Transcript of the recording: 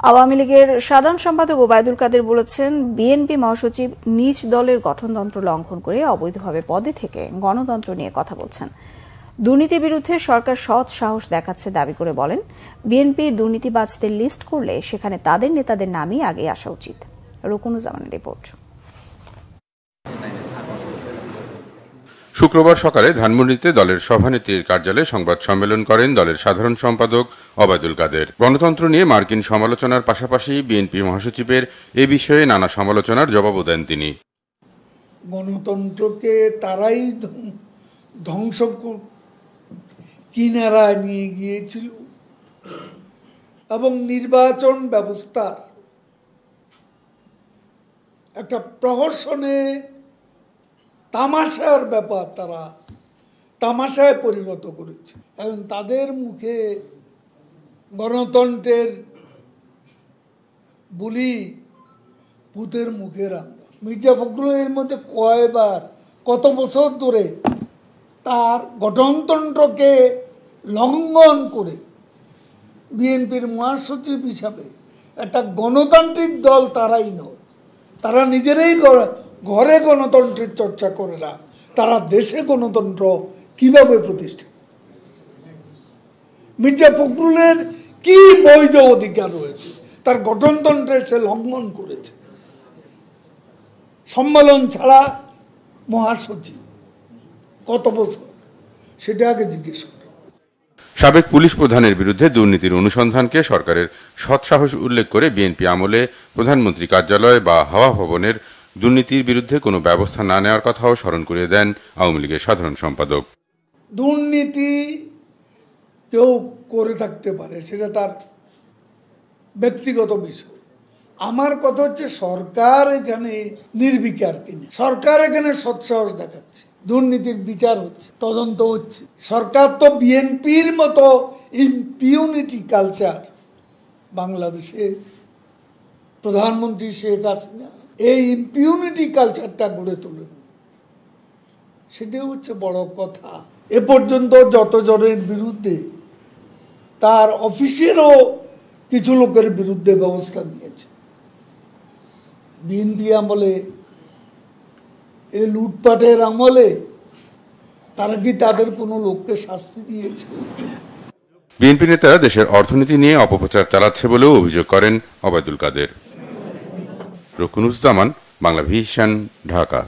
আওয়ামী লীগের সাধারণ সম্পাদক ওবায়দুল কাদের বলেছেন, বিএনপি মহাসচিব নিজ দলের গঠনতন্ত্র লঙ্ঘন করে অবৈধভাবে পদে থেকে গণতন্ত্র নিয়ে কথা বলছেন। দুর্নীতির বিরুদ্ধে সরকার সৎ সাহস দেখাচ্ছে দাবি করে বলেন, বিএনপি দুর্নীতিবাজদের লিস্ট করলে সেখানে তাদের নেতাদের নামই আগে আসা উচিত। রুকুনুজ্জামানের রিপোর্ট। শুক্রবার সকালে ধানমন্ডিতে দলের সভানেত্রীর কার্যালয়ে সংবাদ সম্মেলন করেন দলের সাধারণ সম্পাদক ওবায়দুল কাদের। গণতন্ত্র নিয়ে মার্কিন সমালোচনার পাশাপাশি বিএনপি মহাসচিবের এ বিষয়ে নানা সমালোচনার জবাবও দেন তিনি। গণতন্ত্রকে তারাই ধ্বংস কিনারায় নিয়ে গিয়েছিল এবং নির্বাচন ব্যবস্থার একটা প্রহসনে তামাশার ব্যাপার তারা তামাশায় পরিণত করেছে। এবং তাদের মুখে গণতন্ত্রের বুলি ভূতের মুখের রান্না। মির্জা ফখরুল এর মধ্যে কয়বার কত বছর ধরে তার গঠনতন্ত্রকে লঙ্ঘন করে বিএনপির মহাসচিব হিসাবে একটা গণতান্ত্রিক দল তারাই নয়, তারা নিজেরাই ঘরে গণতন্ত্রের চর্চা করে না, তারা দেশে গণতন্ত্র কিভাবে প্রতিষ্ঠা। মির্জা ফখরুলের কি বৈধ অধিকার রয়েছে? তার গঠনতন্ত্রে সে লঙ্ঘন করেছে। সম্মেলন ছাড়া মহাসচিব কত বছর, সেটা আগে জিজ্ঞেস করে। সাবেক পুলিশ প্রধানের বিরুদ্ধে দুর্নীতির অনুসন্ধানকে সরকারের সৎসাহস উল্লেখ করে বিএনপি আমলে প্রধানমন্ত্রী কার্যালয় বা হাওয়া ভবনের দুর্নীতির বিরুদ্ধে কোনো ব্যবস্থা না নেওয়ার কথাও স্মরণ করিয়ে দেন আওয়ামী লীগের সাধারণ সম্পাদক। দুর্নীতি কেউ করে থাকতে পারে, সেটা তার ব্যক্তিগত বিষয়। আমার কথা হচ্ছে সরকার এখানে নির্বিকার কিনা, সরকার এখানে সৎসাহস দেখাচ্ছে, দুর্নীতির বিচার হচ্ছে, তদন্ত হচ্ছে। সরকার তো বিএনপির মতো ইম্পিউনিটি কালচার বাংলাদেশে প্রধানমন্ত্রী শেখ হাসিনা এই ইম্পিউনিটি কালচারটা গড়ে তোলেন, সেটাই হচ্ছে বড় কথা। এ পর্যন্ত যতজনের বিরুদ্ধে তার অফিসেরও কিছু লোকের বিরুদ্ধে ব্যবস্থা নিয়েছে। বিএনপি আমলে, এই লুটপাটের আমলে তারা কি তাদের কোনো লোককে শাস্তি দিয়েছে? বিএনপি নেতারা দেশের অর্থনীতি নিয়ে অপপ্রচার চালাচ্ছে বলেও অভিযোগ করেন ওবায়দুল কাদের। রুকুনুজ্জামান, বাংলা ভিশন, ঢাকা।